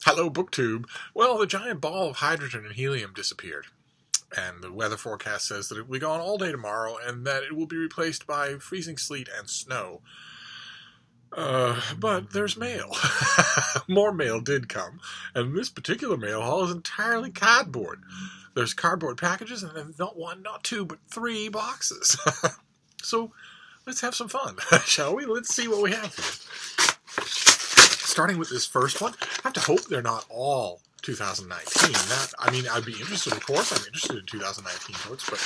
Hello, BookTube. Well, the giant ball of hydrogen and helium disappeared. And the weather forecast says that it will be gone all day tomorrow and that it will be replaced by freezing sleet and snow. But there's mail. More mail did come. And this particular mail haul is entirely cardboard. There's cardboard packages and then not one, not two, but 3 boxes. So let's have some fun, shall we? Let's see what we have here. Starting with this first one, I have to hope they're not all 2019. I'd be interested, of course, I'm interested in 2019 books, but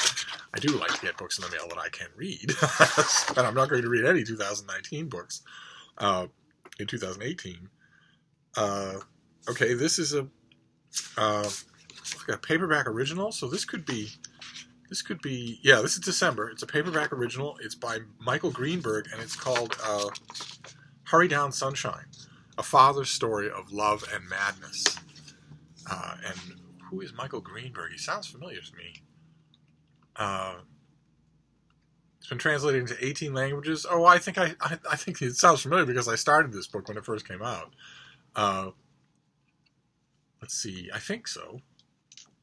I do like to get books in the mail that I can read. And I'm not going to read any 2019 books in 2018. Okay, this is a paperback original, so this could be, yeah, this is December. It's a paperback original. It's by Michael Greenberg, and it's called Hurry Down Sunshine, a father's story of love and madness. And who is Michael Greenberg? He sounds familiar to me. It's been translated into 18 languages. Oh, I think it sounds familiar because I started this book when it first came out. Let's see, I think so.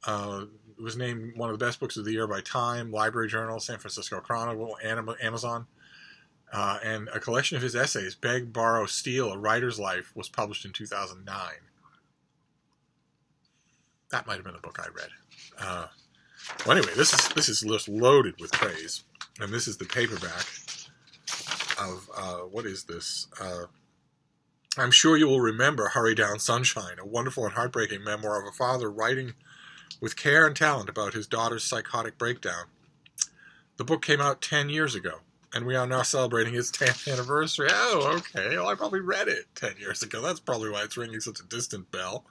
It was named one of the best books of the year by Time, Library Journal, San Francisco Chronicle, Amazon. And a collection of his essays, Beg, Borrow, Steal, A Writer's Life, was published in 2009. That might have been the book I read. Well, anyway, this is just loaded with praise. And this is the paperback of, what is this? I'm sure you will remember Hurry Down Sunshine, a wonderful and heartbreaking memoir of a father writing with care and talent about his daughter's psychotic breakdown. The book came out 10 years ago, and we are now celebrating its 10th anniversary. Oh, okay. Well, I probably read it 10 years ago. That's probably why it's ringing such a distant bell.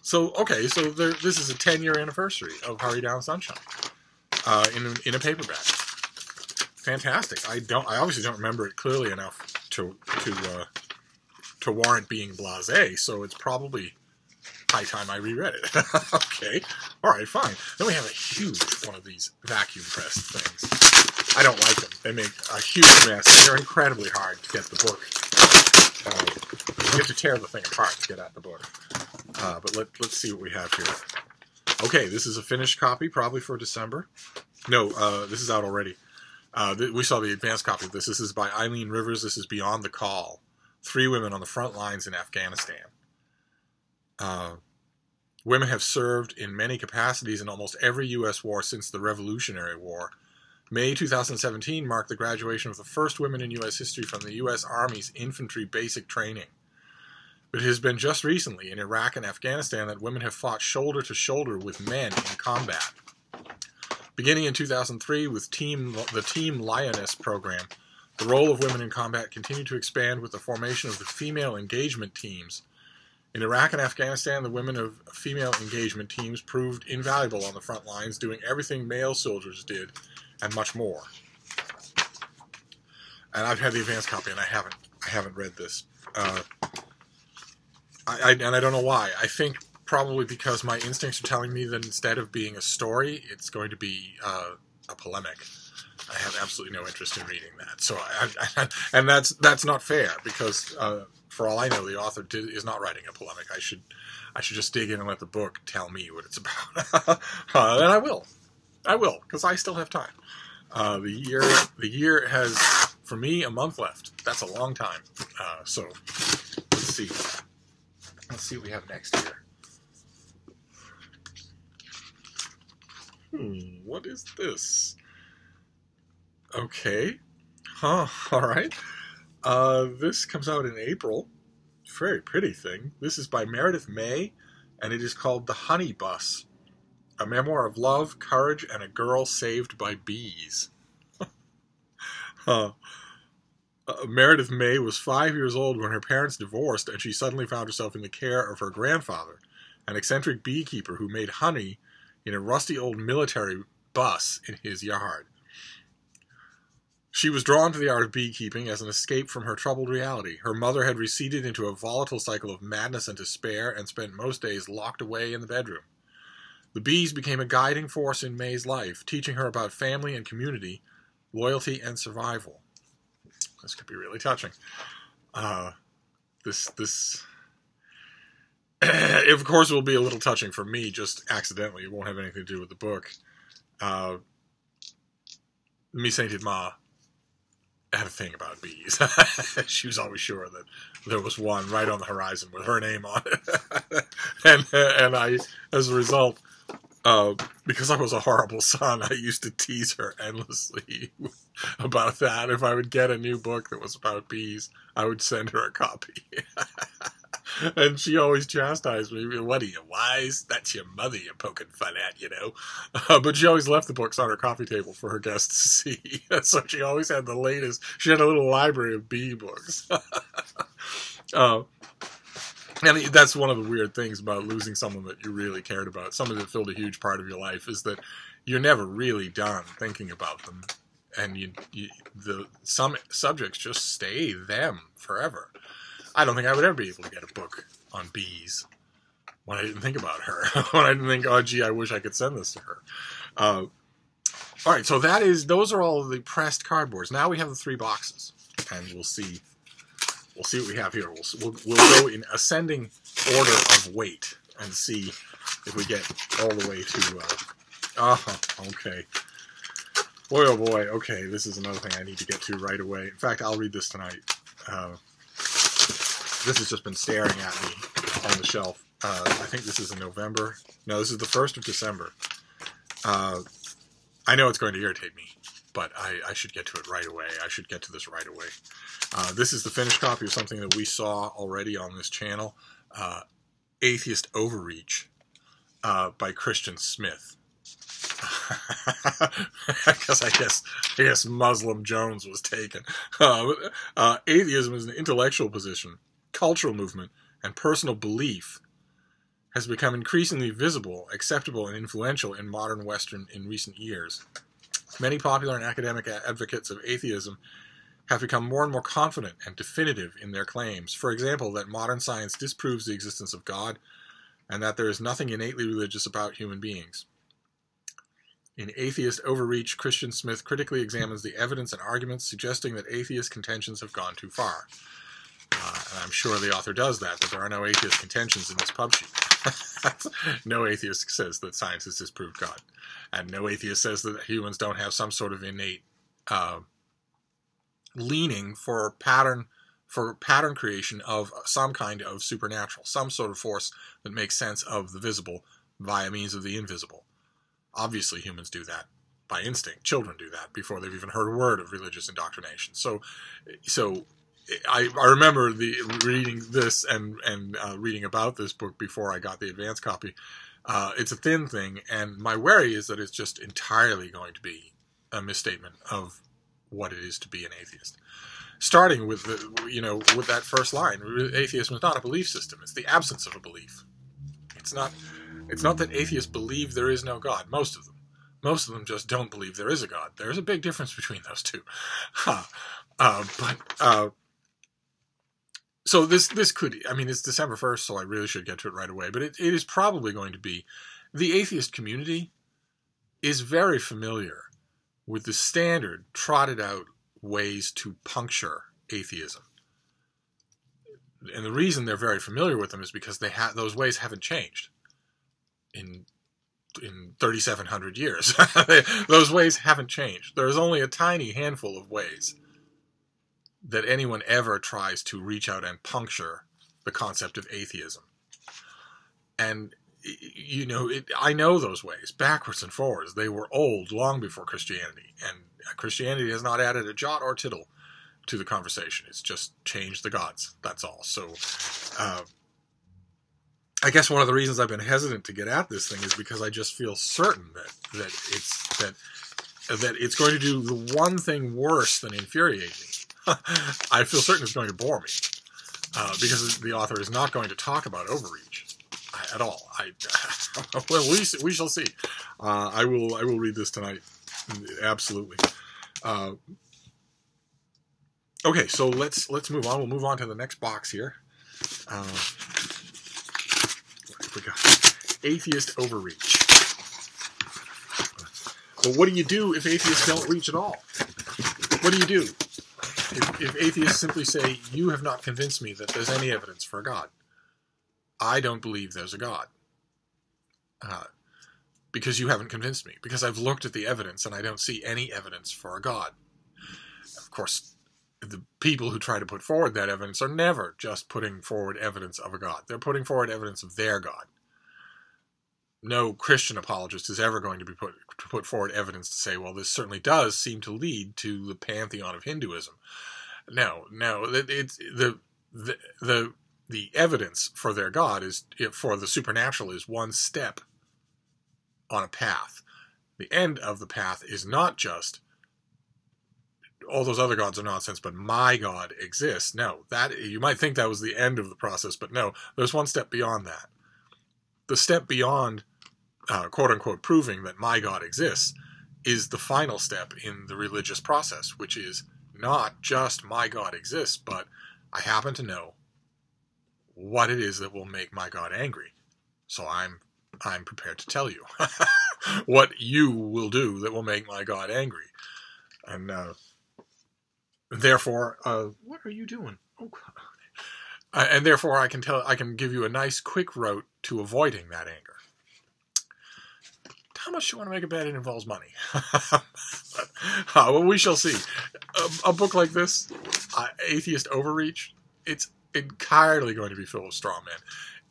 So, okay, so this is a 10-year anniversary of Hurry Down Sunshine in a paperback. Fantastic. I obviously don't remember it clearly enough to warrant being blasé, so it's probably high time I reread it. Okay. All right, fine. Then we have a huge one of these vacuum pressed things. I don't like them. They make a huge mess. They're incredibly hard to get the book. You have to tear the thing apart to get at the book. But let's see what we have here. Okay, this is a finished copy, probably for December. No, this is out already. We saw the advanced copy of this. This is by Eileen Rivers. This is Beyond the Call. 3 women on the front lines in Afghanistan. Women have served in many capacities in almost every U.S. war since the Revolutionary War. May 2017 marked the graduation of the first women in U.S. history from the U.S. Army's infantry basic training. But it has been just recently in Iraq and Afghanistan that women have fought shoulder to shoulder with men in combat. Beginning in 2003 with the Team Lioness program, the role of women in combat continued to expand with the formation of the female engagement teams. In Iraq and Afghanistan, the women of female engagement teams proved invaluable on the front lines, doing everything male soldiers did, and much more. And I've had the advanced copy, and I haven't read this. And I don't know why. I think probably because my instincts are telling me that instead of being a story, it's going to be a polemic. I have absolutely no interest in reading that. So, and that's not fair because, for all I know, the author is not writing a polemic. I should just dig in and let the book tell me what it's about. And I will, because I still have time. The year has, for me, a month left. That's a long time. So let's see. Let's see what we have next here. What is this? Okay. Huh, alright. This comes out in April. Very pretty thing. This is by Meredith May, and it is called The Honey Bus, a memoir of love, courage, and a girl saved by bees. Meredith May was 5 years old when her parents divorced, and she suddenly found herself in the care of her grandfather, an eccentric beekeeper who made honey in a rusty old military bus in his yard. She was drawn to the art of beekeeping as an escape from her troubled reality. Her mother had receded into a volatile cycle of madness and despair and spent most days locked away in the bedroom. The bees became a guiding force in May's life, teaching her about family and community, loyalty and survival. This could be really touching. This of course, will be a little touching for me, just accidentally. It won't have anything to do with the book. Miss Sainted Ma had a thing about bees. She was always sure that there was one right on the horizon with her name on it. and I, as a result, because I was a horrible son, I used to tease her endlessly about that. If I would get a new book that was about bees, I would send her a copy. And she always chastised me. What are you, wise? That's your mother you're poking fun at, you know. But she always left the books on her coffee table for her guests to see. So she always had the latest. She had a little library of bee books. And that's one of the weird things about losing someone that you really cared about, someone that filled a huge part of your life, is that you're never really done thinking about them. And some subjects just stay them forever. I don't think I would ever be able to get a book on bees when I didn't think about her. When I didn't think, oh, gee, I wish I could send this to her. All right, so those are all of the pressed cardboards. Now we have the 3 boxes, and we'll see what we have here. We'll go in ascending order of weight and see if we get all the way to. Okay. Boy, oh boy. Okay, this is another thing I need to get to right away. In fact, I'll read this tonight. This has just been staring at me on the shelf. I think this is in November. No, this is the 1st of December. I know it's going to irritate me, but I should get to it right away. I should get to this right away. This is the finished copy of something that we saw already on this channel, Atheist Overreach by Christian Smith. Because I guess Muslim Jones was taken. Atheism is an intellectual position, cultural movement, and personal belief has become increasingly visible, acceptable, and influential in modern Western in recent years. Many popular and academic advocates of atheism have become more and more confident and definitive in their claims. For example, that modern science disproves the existence of God, and that there is nothing innately religious about human beings. In Atheist Overreach, Christian Smith critically examines the evidence and arguments suggesting that atheist contentions have gone too far. And I'm sure the author does that, but there are no atheist contentions in this pub sheet. No atheist says that science has disproved God. And no atheist says that humans don't have some sort of innate leaning for pattern creation of some kind of supernatural, some sort of force that makes sense of the visible via means of the invisible. Obviously, humans do that by instinct. Children do that before they've even heard a word of religious indoctrination. So I remember reading this and reading about this book before I got the advance copy. It's a thin thing, and my worry is that it's just entirely going to be a misstatement of what it is to be an atheist. Starting with with that first line, atheism is not a belief system; it's the absence of a belief. It's not that atheists believe there is no God. Most of them just don't believe there is a God. There's a big difference between those two. So this could, it's December 1st, so I really should get to it right away, but it is probably going to be, the atheist community is very familiar with the standard trotted out ways to puncture atheism. And the reason they're very familiar with them is because those ways haven't changed in 3,700 years. Those ways haven't changed. There's only a tiny handful of ways that anyone ever tries to reach out and puncture the concept of atheism. And, I know those ways, backwards and forwards. They were old long before Christianity, and Christianity has not added a jot or tittle to the conversation. It's just changed the gods, that's all. So, I guess one of the reasons I've been hesitant to get at this thing is because I just feel certain that it's going to do the one thing worse than infuriate me. I feel certain it's going to bore me, because the author is not going to talk about overreach at all. Well, we shall see. I will read this tonight, absolutely. Okay, so let's move on. We'll move on to the next box here. What have we got? Atheist Overreach. Well, what do you do if atheists don't reach at all? What do you do if atheists simply say, you have not convinced me that there's any evidence for a God? I don't believe there's a God. Because you haven't convinced me. Because I've looked at the evidence and I don't see any evidence for a God. Of course, the people who try to put forward that evidence are never just putting forward evidence of a God. They're putting forward evidence of their God. No Christian apologist is ever going to put forward evidence to say, well, this certainly does seem to lead to the pantheon of Hinduism. No, it's the evidence for their God for the supernatural is one step on a path. The end of the path is not just all those other gods are nonsense, but my God exists. No, that you might think that was the end of the process, but no, there's one step beyond that. The step beyond, quote-unquote, proving that my God exists is the final step in the religious process, which is not just my God exists, but I happen to know what it is that will make my God angry. So I'm prepared to tell you what you will do that will make my God angry. And therefore, what are you doing? Oh, God. And therefore, I can give you a nice, quick route to avoiding that anger. How much do you want to make a bet it involves money? Well, we shall see. A book like this, Atheist Overreach, it's entirely going to be filled with straw men.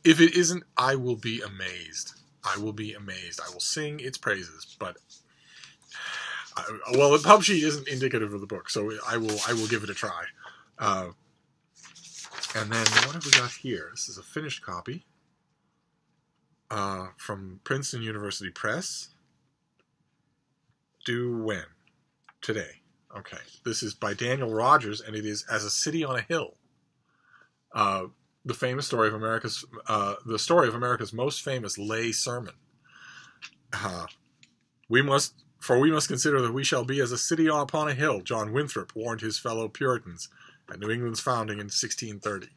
If it isn't, I will be amazed. I will be amazed. I will sing its praises. But well, the pub sheet isn't indicative of the book, so I will give it a try. And then what have we got here? This is a finished copy from Princeton University Press. Due when? Today. Okay. This is by Daniel Rogers, and it is As a City on a Hill. The famous story of America's most famous lay sermon. We must consider that we shall be as a city upon a hill, John Winthrop warned his fellow Puritans at New England's founding in 1630.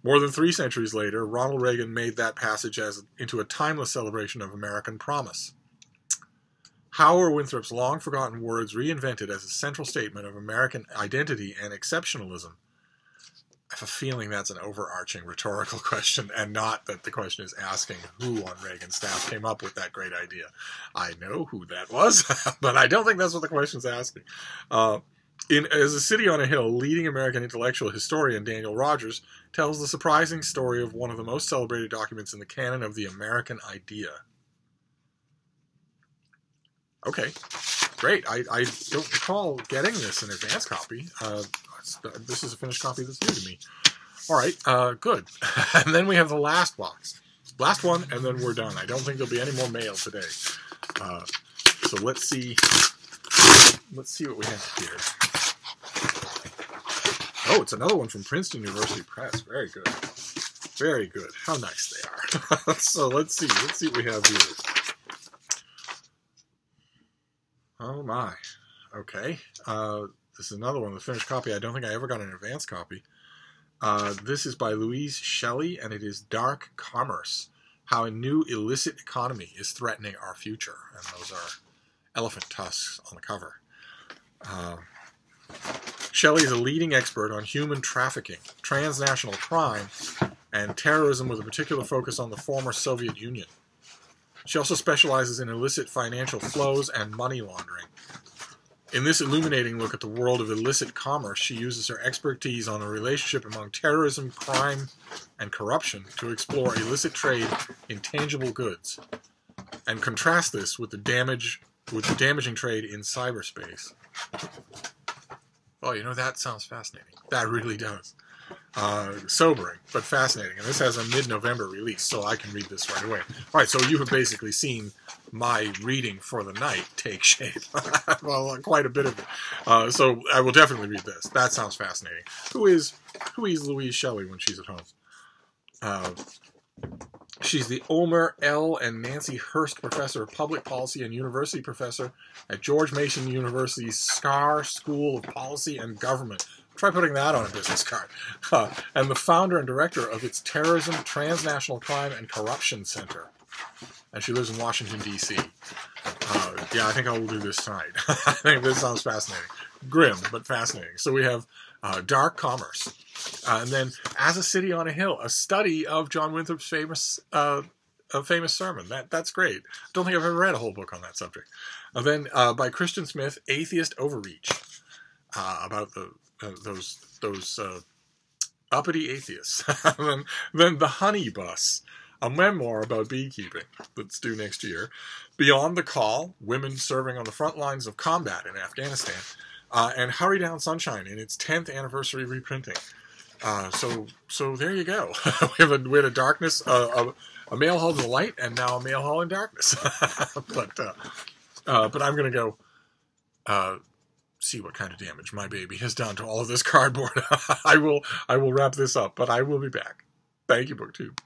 More than 3 centuries later, Ronald Reagan made that passage into a timeless celebration of American promise. How were Winthrop's long-forgotten words reinvented as a central statement of American identity and exceptionalism? I have a feeling that's an overarching rhetorical question, and not that the question is asking who on Reagan's staff came up with that great idea. I know who that was, but I don't think that's what the question's asking. As a City on a Hill, leading American intellectual historian Daniel Rogers tells the surprising story of one of the most celebrated documents in the canon of the American idea. Okay, great. I don't recall getting this in advance copy. This is a finished copy that's new to me. All right, good. And then we have the last box. Last one, and then we're done. I don't think there'll be any more mail today. So let's see what we have here. Oh, it's another one from Princeton University Press. Very good. Very good. How nice they are. So let's see what we have here. Oh my. Okay. This is another one, the finished copy. I don't think I ever got an advance copy. This is by Louise Shelley, and it is Dark Commerce, How a New Illicit Economy is Threatening Our Future. And those are elephant tusks on the cover. Shelley is a leading expert on human trafficking, transnational crime, and terrorism with a particular focus on the former Soviet Union. She also specializes in illicit financial flows and money laundering. In this illuminating look at the world of illicit commerce, she uses her expertise on the relationship among terrorism, crime, and corruption to explore illicit trade in tangible goods, and contrast this with the damaging trade in cyberspace. Oh, you know, that sounds fascinating. That really does. Sobering, but fascinating. And this has a mid-November release, so I can read this right away. All right, so you have basically seen my reading for the night take shape. Well, quite a bit of it. So I will definitely read this. That sounds fascinating. Who is Louise Shelley when she's at home? She's the Omer L. and Nancy Hurst Professor of Public Policy and University Professor at George Mason University's Scar School of Policy and Government. Try putting that on a business card. And the founder and director of its Terrorism, Transnational Crime, and Corruption Center. And she lives in Washington, D.C. Yeah, I think I will do this tonight. I think this sounds fascinating. Grim, but fascinating. So we have Dark Commerce. And then As a City on a Hill, a study of John Winthrop's famous sermon. That's great. I don't think I've ever read a whole book on that subject. And then by Christian Smith, Atheist Overreach, about those uppity atheists. then The Honey Bus, a memoir about beekeeping that's due next year. Beyond the Call, Women Serving on the Front Lines of Combat in Afghanistan. And Hurry Down Sunshine in its 10th anniversary reprinting. So there you go. we had a darkness, a male hall in the light, and now a male hall in darkness. but I'm going to go see what kind of damage my baby has done to all of this cardboard. I will wrap this up, but I will be back. Thank you, BookTube.